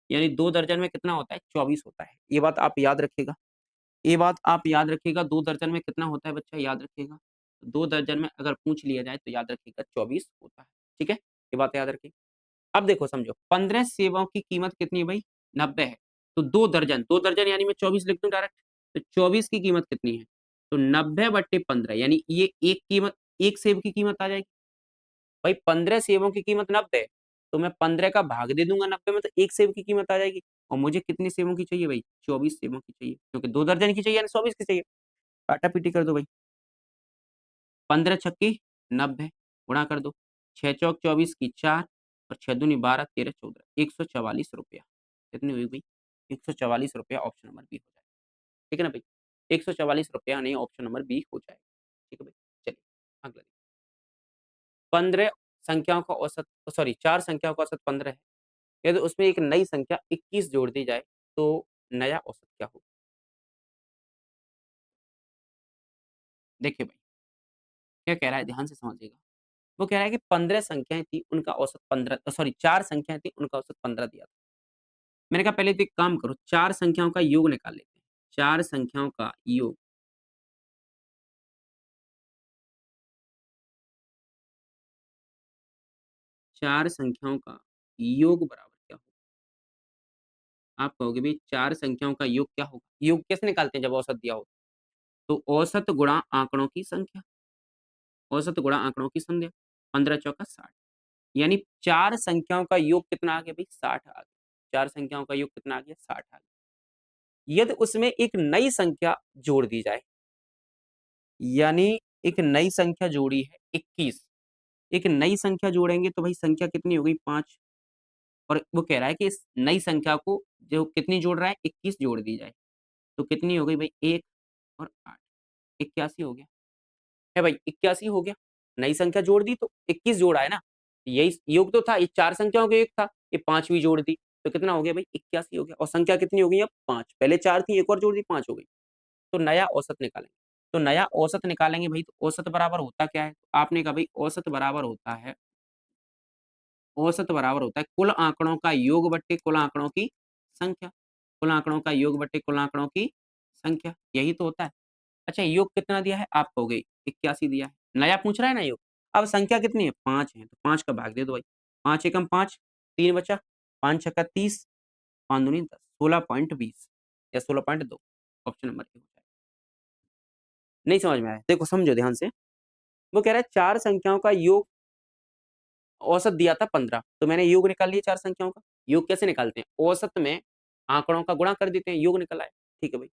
यानी 2 दर्जन में कितना होता है? 24 होता है। ये बात आप याद रखिएगा। ये बात आप याद रखिएगा 2 दर्जन में कितना होता है बच्चा याद रखिएगा। 2 दर्जन में अगर पूछ लिया जाए तो याद रखिएगा 24 होता है। ठीक है? ये बात याद रखिए। अब देखो समझो 15 सेवों की कीमत कितनी है भाई? 90 है। तो 2 दर्जन यानी मैं 24 लिख दूँ डायरेक्ट। तो 24 की कीमत कितनी है? तो 90/15 यानी ये एक कीमत 1 सेब की कीमत आ जाएगी। भाई 15 सेबों की कीमत 90 है, तो मैं 15 का भाग दे दूँगा 90 में तो 1 सेब की कीमत आ जाएगी और मुझे कितनी सेबों की चाहिए भाई? 24 सेबों की चाहिए क्योंकि 2 दर्जन की चाहिए यानी 24 की चाहिए। काटा-पीटी कर दो भाई। 15 छक्के 90 गुणा कर दो। 6 चौक 24 की 4 और 6 दूनी 12 13 14 ₹144 कितनी हुई भाई? ₹144 ऑप्शन नंबर बी हो जाएगा। ठीक है ना भाई? ₹144 यानी ऑप्शन नंबर बी हो जाएगा। ठीक है भाई? चलिए अगला 15 संख्याओं का औसत सॉरी 4 संख्याओं का औसत 15 है। यदि उसमें एक नई संख्या 21 जोड़ दी जाए तो नया औसत क्या होगा? देखिए भाई, क्या कह रहा है ध्यान से समझिएगा। वो कह रहा है कि 15 संख्याएँ थी उनका औसत 15 सॉरी 4 संख्याएँ थी उनका औसत 15 दिया था। मैंने कहा पहले तो एक काम करो 4 संख्याओं का योग निकाल लेते हैं। 4 संख्याओं का योग 4 संख्याओं का योग बराबर क्या होगा? आप कहोगे भई 4 संख्याओं का योग क्या होगा? योग कैसे निकालते हैं जब औसत दिया हो? तो औसत गुणा आंकड़ों की संख्या। औसत गुणा आंकड़ों की संख्या। 15 चौका 60 यानी 4 संख्याओं का योग कितना आ गया भई 60 आ गया। 4 संख्याओं का योग कितना आ गया 60 आ गया। यदि उसमें एक नई संख्या जोड़ दी जाए, यानी एक नई संख्या जोड़ी है 21 एक नई संख्या जोड़ेंगे तो भाई संख्या कितनी हो गई 5 और वो कह रहा है कि इस नई संख्या को जो कितनी जोड़ रहा है 21 जोड़ दी जाए, तो कितनी हो गई भाई 1 और 8 81 हो गया। है भाई 81 हो गया। नई संख्या जोड़ दी तो 21 जोड़ा है ना, यही योग तो था, ये 4 संख्याओं का योग था, ये 5वीं जोड़ दी, तो कितना हो गया भाई 81 हो गया और संख्या कितनी हो गई अब 5 पहले 4 थी, एक और जोड़ दी 5 हो गई। तो नया औसत निकालेंगे। तो नया औसत निकालेंगे भाई तो औसत बराबर होता क्या है? आपने कहा भाई औसत बराबर होता है कुल आँकड़ों का योग बट्टे कुल आँकड़ों की संख्या। कुल आँकड़ों का योग बट्टे कुल आँकड़ों की संख्या, यही तो होता है। अच्छा योग कितना दिया है? आप कहोगे 81 दिया है। नया पूछ रहा है ना योग। अब संख्या कितनी है? 5 है, तो 5 का भाग दे दो भाई। 5 एकम 5, 3 बचा, 5 छक्का 30, 5 दूनी 10, 16.20 या 16.2 ऑप्शन नंबर ए हो जाएगा। नहीं समझ में आया? देखो समझो ध्यान से। वो कह रहा है 4 संख्याओं का योग औसत दिया था 15 तो मैंने योग निकाल लिया 4 संख्याओं का। योग कैसे निकालते हैं? औसत में आंकड़ों का गुणा कर देते हैं, योग निकल आया। ठीक है भाई।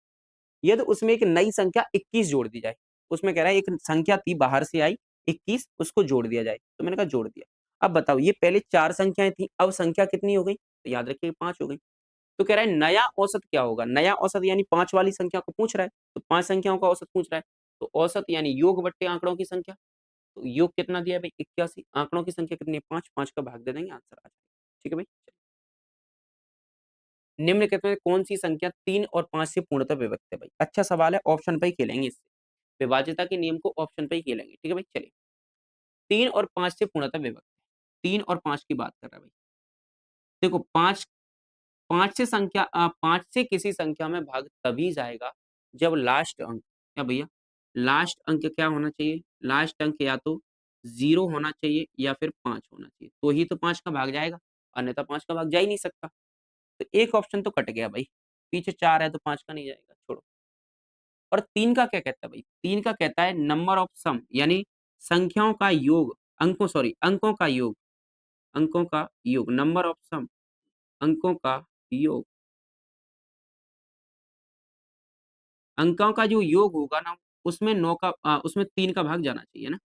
यदि उसमें एक नई संख्या 21 जोड़ दी जाए, उसमें कह रहा है एक संख्या थी बाहर से आई 21 उसको जोड़ दिया जाए, तो मैंने कहा जोड़ दिया। अब बताओ ये पहले 4 संख्याएँ थी, अब संख्या कितनी हो गई? तो याद रखिए 5 हो गई। तो कह रहा है नया औसत क्या होगा? नया औसत यानी 5 वाली संख्या को पूछ रहा है, तो 5 संख्याओं का औसत पूछ रहा है। तो औसत यानी योग बट्टे आंकड़ों की संख्या। तो योग कितना दिया है भाई 81 आंकड़ों की संख्या कितनी है 5 5 का भाग दे देंगे आंसर आ जाएगा। ठीक है भाई? निम्नलिखित में कौन-सी संख्या 3 और 5 से पूर्णतः विभक्त है भाई? अच्छा सवाल है, ऑप्शन पे ही खेलेंगे इससे। विभाज्यता के नियम को ऑप्शन पे ही खेलेंगे। ठीक है भाई? चलिए 3 और 5 से पूर्णतः विभक्त है। 3 और 5 की बात कर रहा है भाई। देखो 5 से किसी संख्या में भाग तभी जाएगा जब लास्ट अंक क्या भैया? लास्ट अंक क्या होना चाहिए? लास्ट अंक या तो 0 होना चाहिए या फिर 5 होना चाहिए, तो ही तो 5 का भाग जाएगा, अन्यथा 5 का भाग जा ही नहीं सकता। तो एक ऑप्शन तो कट गया भाई, पीछे 4 है तो 5 का नहीं जाएगा, छोड़ो। और 3 का क्या कहता है भाई? 3 का कहता है नंबर ऑफ सम यानी संख्याओं का योग, अंकों का योग, नंबर ऑफ सम अंकों का योग, अंकों का जो योग होगा ना, उसमें 9 का उसमें 3 का भाग जाना चाहिए ना।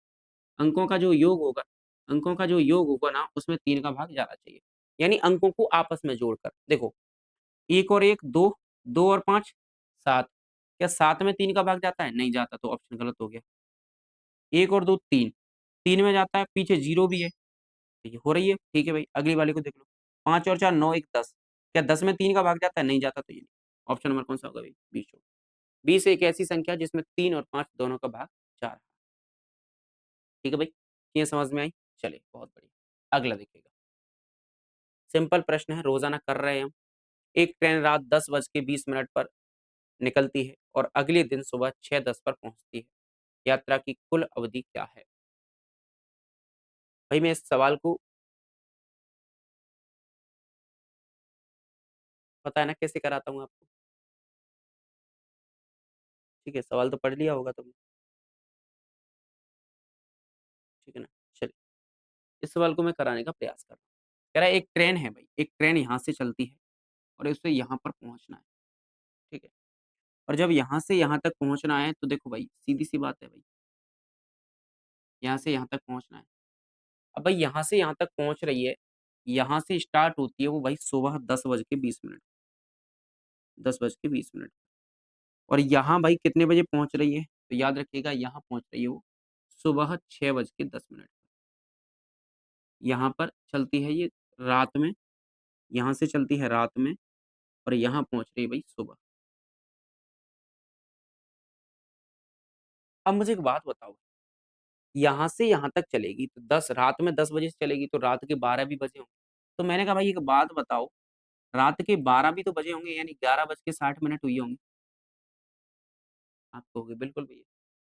अंकों का जो योग होगा अंकों का जो योग होगा ना, उसमें 3 का भाग जाना चाहिए। यानी अंकों को आपस में जोड़कर। देखो, 1 और 1 2, 2 और 5 7। क्या 7 में 3 का भाग जाता है? नहीं जाता, तो ऑप्शन गलत हो गया। 1 और 2 3, 3 में जाता है, पीछे 0 भी है, तो ये हो रही है, ठीक है भाई, अगली वाले को देख लो। 5 और 4 9 1 10। क्या 10 में 3 का भाग जाता है? नहीं जाता, तो ये नहीं। ऑप्शन नंबर कौन सा होगा भाई? 20 होगा। 20 एक ऐसी संख्या जिसमें 3 और 5 दोनों का भाग 4 है। ठीक है भाई? ये समझ में आई? चलिए, बहुत बढ़िया। अगला देखिएगा। सिंपल प्रश्न है, रोज़ाना कर रहे हैं हम। एक ट्रेन रात 10:20 पर निकलती है और अगले दिन सुबह 6:10 पर पहुँचती है। यात्रा की कुल अवधि क्या है? भाई मैं इस सवाल को पता है ना कैसे कराता हूँ आपको? ठीक है, सवाल तो पढ़ लिया होगा तुमने, ठीक है ना? चलिए, इस सवाल को मैं कराने का प्रयास कर रहा हूँ। कह रहा है एक ट्रेन है भाई, एक ट्रेन यहाँ से चलती है और उसे यहाँ पर पहुँचना है, ठीक है? और जब यहाँ से यहाँ तक पहुँचना है तो देखो भाई, सीधी-सी बात है भाई, यहाँ से यहाँ तक पहुँचना है। अब भाई यहाँ से यहाँ तक पहुँच रही है, यहाँ से स्टार्ट होती है वो भाई सुबह 10:20, 10:20 और यहाँ भाई कितने बजे पहुँच रही है? तो याद रखिएगा यहाँ पहुँच रही है वो सुबह 6:10। यहाँ पर चलती है ये रात में, यहाँ से चलती है रात में और यहाँ पहुँच रही है भाई सुबह। अब मुझे एक बात बताओ, यहाँ से यहाँ तक चलेगी तो 10 रात में 10 बजे से चलेगी तो रात के 12 भी बजे होंगे। तो मैंने कहा भाई एक बात बताओ, रात के 12 भी तो बजे होंगे यानी 11:60 हुई होंगी। आप कहोगे बिल्कुल भैया।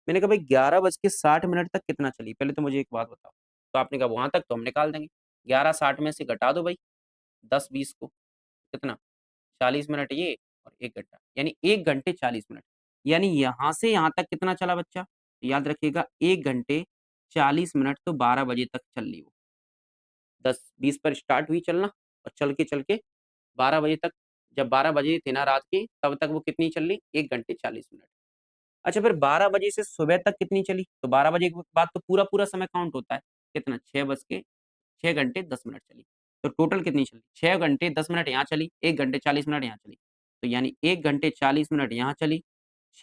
मैंने कहा भाई 11:60 तक कितना चली? पहले तो मुझे एक बात बताओ। तो आपने कहा वहाँ तक तो हम निकाल देंगे। 11:60 में से घटा दो भाई 10-20 को, कितना? 40 मिनट ये और 1 घंटा, यानी 1 घंटे 40 मिनट। यानी यहाँ से यहाँ तक कितना चला बच्चा? तो याद रखिएगा 1 घंटे 40 मिनट तो 12 बजे तक चल ली वो। 10:20 पर स्टार्ट हुई चलना और चल के 12 बजे तक, जब 12 बजे थे ना रात के, तब तक वो कितनी चल ली? 1 घंटे 40 मिनट। अच्छा फिर 12 बजे से सुबह तक कितनी चली? तो 12 बजे के बाद तो पूरा-पूरा समय काउंट होता है। कितना? 6 घंटे 10 मिनट चली। तो टोटल कितनी चली? 6 घंटे 10 मिनट यहाँ चली, 1 घंटे 40 मिनट यहाँ चली। तो यानी 1 घंटे 40 मिनट यहाँ चली,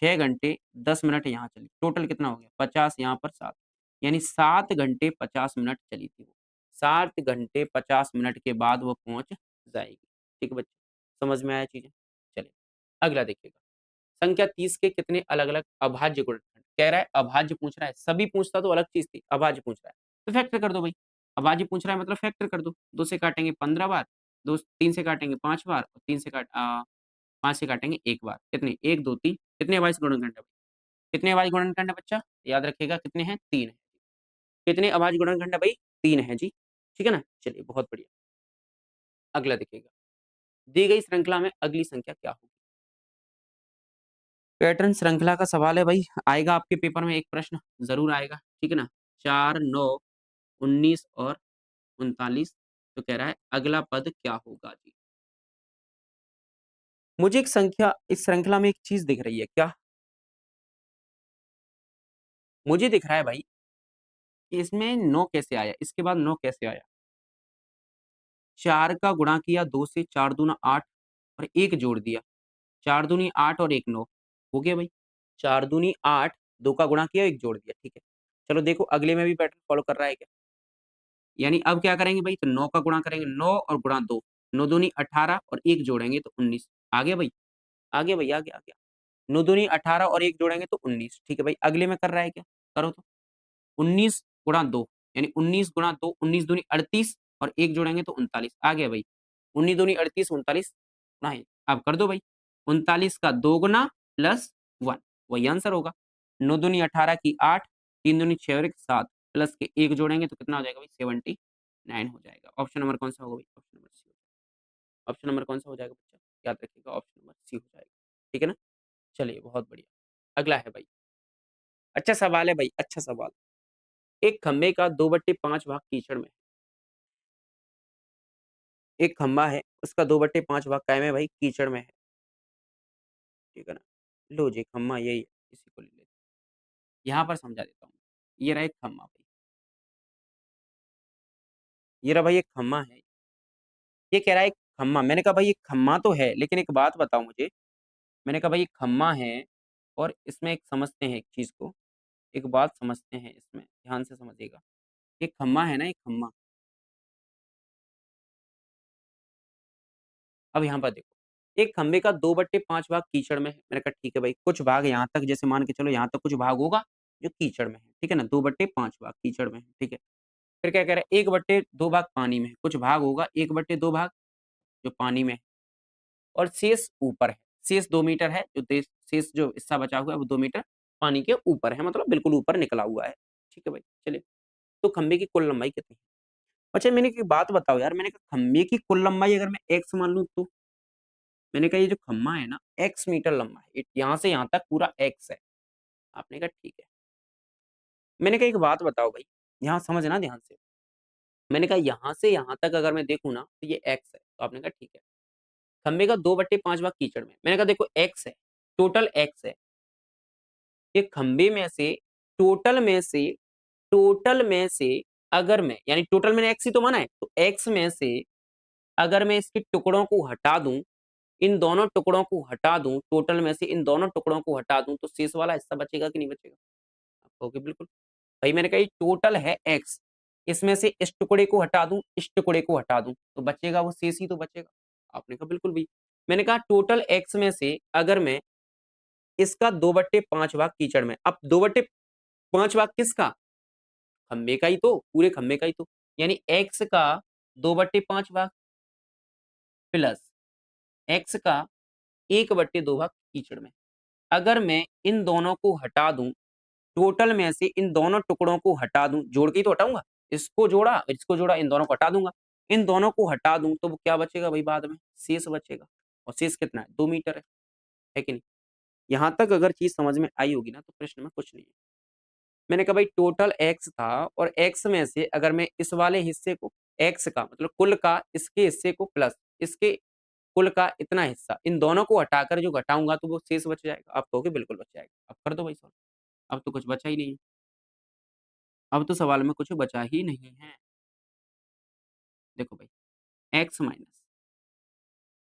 6 घंटे 10 मिनट यहाँ चली। टोटल कितना हो गया? 50 यहाँ पर 7, यानी 7 घंटे 50 मिनट चली थी वो। 7 घंटे 50 मिनट के बाद वो पहुँच जाएगी। ठीक है बच्चे, समझ में आया चीज़ें? चलिए, अगला देखिएगा। संख्या 30 के कितने अलग-अलग अभाज्य गुणनखंड? कह रहा है अभाज्य पूछ रहा है, सभी पूछता तो अलग चीज़ थी, अभाज्य पूछ रहा है। तो फैक्टर कर दो भई, अभाज्य पूछ रहा है मतलब फैक्टर कर दो। 2 से काटेंगे 15 बार, 2 3 से काटेंगे 5 बार और 5 से काटेंगे 1 बार। कितने? 1, 2, 3 कितने अभाज्य गुणनखंड है? कितने अभाज्य गुणनखंड है बच्चा? याद रखिएगा कितने हैं? 3 हैं। कितने अभाज्य गुणनखंड है भई? 3 हैं जी। ठीक है ना? चलिए बहुत बढ़िया। अगला देखिएगा, दी गई श्रृंखला में अगली संख्या क्या होगी? पैटर्न श्रृंखला का सवाल है भाई, आएगा आपके पेपर में एक प्रश्न, ज़रूर आएगा, ठीक है ना? 4, 9, 19 और 39 तो कह रहा है अगला पद क्या होगा जी? मुझे एक संख्या इस श्रृंखला में एक चीज़ दिख रही है, क्या? मुझे दिख रहा है भाई कि इसमें 9 कैसे आया? इसके बाद 9 कैसे आया? 4 का गुणा किया 2 से, 4 दूना 8 और 1 जोड़ दिया। 4 दूनी 8 और 1 9 हो गया भाई। 4 दूनी 8, 2 का गुणा किया, 1 जोड़ दिया, ठीक है। चलो देखो अगले में भी पैटर्न फ़ॉलो कर रहा है क्या? यानी अब क्या करेंगे भाई? तो 9 का गुणा करेंगे, 9 और गुणा 2, 9 दूनी 18 और 1 जोड़ेंगे तो 19 आ गया भाई, आ गया भाई, आ गया, आ गया। 9 दूनी 18 और 1 जोड़ेंगे तो 19 ठीक है भाई, अगले में कर रहा है क्या? करो तो। 19 गुणा 2 यानी 19 गुणा 2, 19 दूनी 38 और 1 जोड़ेंगे तो 39 आ गया भाई। 19 दूनी 38, 39 नहीं, अब कर दो भाई। 39 का 2 गुना प्लस 1 वही आंसर होगा। 9 दूनी 18 की 8, 3 दूनी 6 और 1 7 प्लस के 1 जोड़ेंगे तो कितना हो जाएगा भाई 79 हो जाएगा। ऑप्शन नंबर कौन-सा होगा भाई? Option number C. Option number कौन-सा हो जाएगा बच्चा? याद रखिएगा ऑप्शन नंबर सी हो जाएगा। ठीक है ना? चलिए बहुत बढ़िया। अगला है भाई, अच्छा सवाल है भाई, अच्छा सवाल। एक खंभे का 2/5 भाग कीचड़ में है। एक खंभा है, उसका 2/5 भाग काय में है भाई? कीचड़ में है। ठीक है ना? लो जी खम्मा यही है, इसी को ले लेते हैं। यहाँ पर समझा देता हूँ। ये रहा एक खम्मा भाई, ये रहा भाई एक खम्मा है। ये कह रहा है एक खम्मा, मैंने कहा भाई एक खम्मा तो है, लेकिन एक बात बताओ मुझे, मैंने कहा भाई एक खम्मा है और इसमें एक समझते हैं एक चीज़ को, एक बात समझते हैं इसमें, ध्यान से समझिएगा। एक खम्मा है ना, एक खम्मा, अब यहाँ पर देखो, एक खंभे का 2/5 भाग कीचड़ में है। मैंने कहा ठीक है भाई, कुछ भाग यहाँ तक जैसे मान के चलो यहाँ तक कुछ भाग होगा जो कीचड़ में है, ठीक है ना? 2/5 भाग कीचड़ में है, ठीक है। फिर क्या कह रहा है 1/2 भाग पानी में है, कुछ भाग होगा 1/2 भाग जो पानी में है और शेष ऊपर है। शेष 2 मीटर है, जो शेष जो हिस्सा बचा हुआ है वो 2 मीटर पानी के ऊपर है, मतलब बिल्कुल ऊपर निकला हुआ है। ठीक है भाई, चलिए। तो खंभे की कुल लंबाई कितनी है? अच्छा मैंने एक बात बताओ यार, मैंने कहा खंभे की कुल लंबाई अगर मैं x मान लूँ तो? मैंने कहा ये जो खम्मा है ना x मीटर लंबा है, यहाँ से यहाँ तक पूरा x है। आपने कहा ठीक है। मैंने कहा एक बात बताओ भाई, यहाँ समझना ध्यान से। मैंने कहा यहाँ से यहाँ तक अगर मैं देखूँ ना तो ये x है, तो आपने कहा ठीक है। खंबे का 2/5 भाग कीचड़ में, मैंने कहा देखो x है, टोटल x है। ये खंबे में से टोटल में से अगर मैं, यानी टोटल मैंने x ही तो माना है, तो x में से अगर मैं इसके टुकड़ों को हटा दूं, इन दोनों टुकड़ों को हटा दूं, टोटल में से इन दोनों टुकड़ों को हटा दूं, तो शेष वाला हिस्सा बचेगा कि नहीं बचेगा? आप कहोगे बिल्कुल। भाई मैंने कहा ये टोटल है x, इसमें से इस टुकड़े को हटा दूं, इस टुकड़े को हटा दूं, तो बचेगा वो शेष ही तो बचेगा। आपने कहा बिल्कुल भी। मैंने कहा टोटल x में से अगर मैं इसका 2/5 भाग कीचड़ में, अब 2/5 भाग किसका? खंबे का ही तो, पूरे खंबे का ही तो, यानी x का 2/5 भाग प्लस x का 1/2 भाग कीचड़ में। अगर मैं इन दोनों को हटा दूं, टोटल में से इन दोनों टुकड़ों को हटा दूं, जोड़ के ही तो हटाऊंगा, इसको जोड़ा, इन दोनों को हटा दूंगा, इन दोनों को हटा दूं तो वो क्या बचेगा भाई बाद में? शेष बचेगा। और शेष कितना है? 2 मीटर है कि नहीं? यहाँ तक अगर चीज समझ में आई होगी ना तो प्रश्न में कुछ नहीं है। मैंने कहा भाई टोटल x था और x में से अगर मैं इस वाले हिस्से को, x का मतलब कुल का, इसके हिस्से को प्लस इसके कुल का इतना हिस्सा, इन दोनों को हटाकर जो घटाऊंगा तो वो शेष बच जाएगा। आप कहोगे बिल्कुल बच जाएगा। अब कर दो भाई सॉल्व। अब तो कुछ बचा ही नहीं है। अब तो सवाल में कुछ बचा ही नहीं है। देखो भाई x माइनस,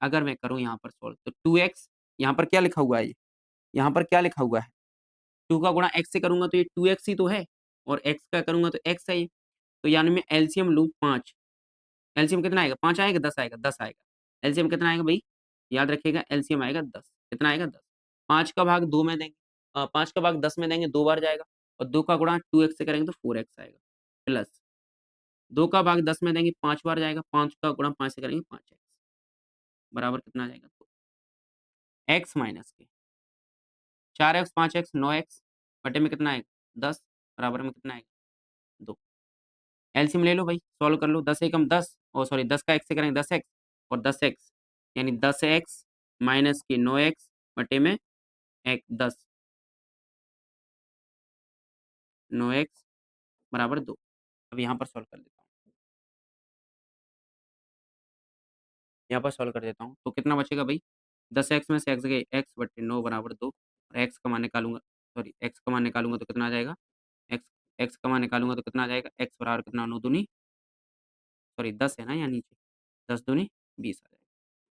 अगर मैं करूँ यहाँ पर सॉल्व तो 2x, यहाँ पर क्या लिखा हुआ है ये? यहाँ पर क्या लिखा हुआ है? 2 का गुणा x से करूँगा तो ये 2x ही तो है और x का करूँगा तो x है ये। तो यानी मैं एलसीएम लूँ 5। एलसीएम कितना आएगा? 5 आएगा, 10 आएगा? 10 आएगा। एलसीएम कितना आएगा भाई? याद रखिएगा एलसीएम आएगा 10। कितना आएगा? 10। 5 का भाग 2 में देंगे, 5 का भाग 10 में देंगे, 2 बार जाएगा और 2 का गुणा 2x से करेंगे तो 4x आएगा। प्लस 2 का भाग 10 में देंगे, 5 बार जाएगा, 5 का गुणा 5 से करेंगे 5x बराबर कितना आ जाएगा? तो x माइनस के 4x 5x 9x बटे में कितना आएगा? 10 बराबर में कितना आएगा? 2। एलसीएम ले लो भाई, सॉल्व कर लो। 10 एकम 10, ओ सॉरी 10 का x से करेंगे 10x और 10x यानी 10x माइनस के 9x बटे में एक 10, 9x बराबर 2। अब यहाँ पर सॉल्व कर देता हूँ। यहाँ पर सॉल्व कर देता हूँ तो कितना बचेगा भाई? 10x में से x गए x बटे 9 बराबर 2 और x का मान निकालूंगा, सॉरी x का मान निकालूंगा तो कितना आ जाएगा? x x का मान निकालूंगा तो कितना आ जाएगा? x बराबर कितना? 9 दूनी, सॉरी 10 है ना यहाँ नीचे, 10 दूनी 20 आ जाएगा।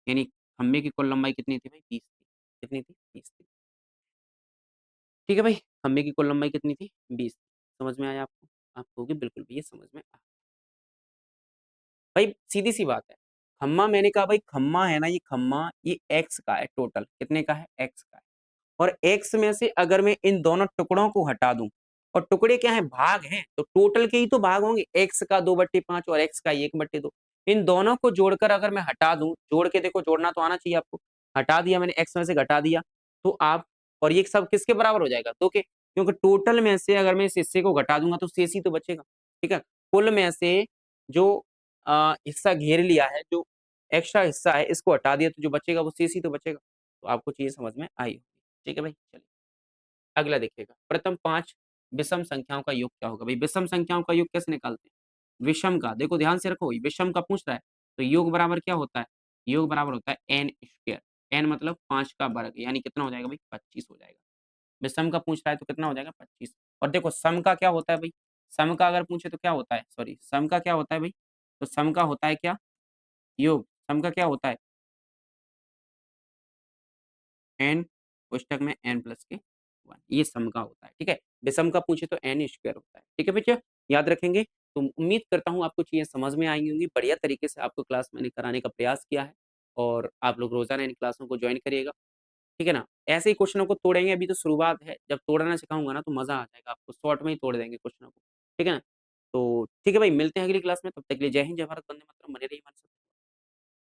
यानी खंभे की कुल लंबाई कितनी थी भाई? 30 थी। कितनी थी? 30 थी। ठीक है भाई, खंभे की कुल लंबाई कितनी थी? 20 थी। समझ में आया आपको? आप कहोगे बिल्कुल भी ये समझ में आ। भाई सीधी-सी बात है। खम्मा मैंने कहा भाई खम्मा है ना, ये खम्मा ये x का है टोटल। कितने का है? x का है। और x में से अगर मैं इन दोनों टुकड़ों को हटा दूं और टुकड़े क्या हैं? भाग हैं, तो टोटल के ही तो भाग होंगे। x का 2/5 और x का 1/2। इन दोनों को जोड़कर अगर मैं हटा दूं, जोड़ के देखो, जोड़ना तो आना चाहिए आपको। हटा दिया मैंने, x में से घटा दिया तो आप, और ये सब किसके बराबर हो जाएगा? 2 के। क्योंकि टोटल में से अगर मैं इस हिस्से को घटा दूँगा तो शेष ही तो बचेगा, ठीक है? कुल में से जो हिस्सा घेर लिया है, जो एक्स्ट्रा हिस्सा है इसको हटा दिया तो जो बचेगा वो शेष ही तो बचेगा। तो आपको चीज़ समझ में आई होगी, ठीक है भाई? चलिए अगला देखिएगा, प्रथम 5 विषम संख्याओं का योग क्या होगा? भई विषम संख्याओं का योग कैसे निकालते हैं? विषम का देखो ध्यान से रखो, विषम का पूछ रहा है, तो योग बराबर क्या होता है? योग बराबर होता है n स्क्वायर, n मतलब 5 का वर्ग यानी कितना हो जाएगा भई 25 हो जाएगा। विषम का पूछ रहा है तो कितना हो जाएगा 25 और देखो सम का क्या होता है भई? सम का अगर पूछे तो क्या होता है? सॉरी सम का क्या होता है भई? तो सम का होता है क्या? योग। सम का क्या होता है? n कोष्ठक में n प्लस के 1 ये सम का होता है, ठीक है? विषम का पूछे तो n स्क्वायर होता है, ठीक है बच्चों? याद रखेंगे, तो उम्मीद करता हूँ आपको चीज़ें समझ में आई होंगी, बढ़िया तरीके से आपको क्लास मैंने कराने का प्रयास किया है और आप लोग रोज़ाना इन क्लासों को जॉइन करिएगा, ठीक है ना? ऐसे ही क्वेश्चनों को तोड़ेंगे, अभी तो शुरुआत है, जब तोड़ना सिखाऊँगा ना तो मज़ा आ जाएगा आपको, शॉर्ट में ही तोड़ देंगे क्वेश्चनों को, ठीक है ना? तो ठीक है भाई, मिलते हैं अगली क्लास में, तब तक के लिए जय हिंद, जय भारत, वंदे मातरम, बने रहिए हमारे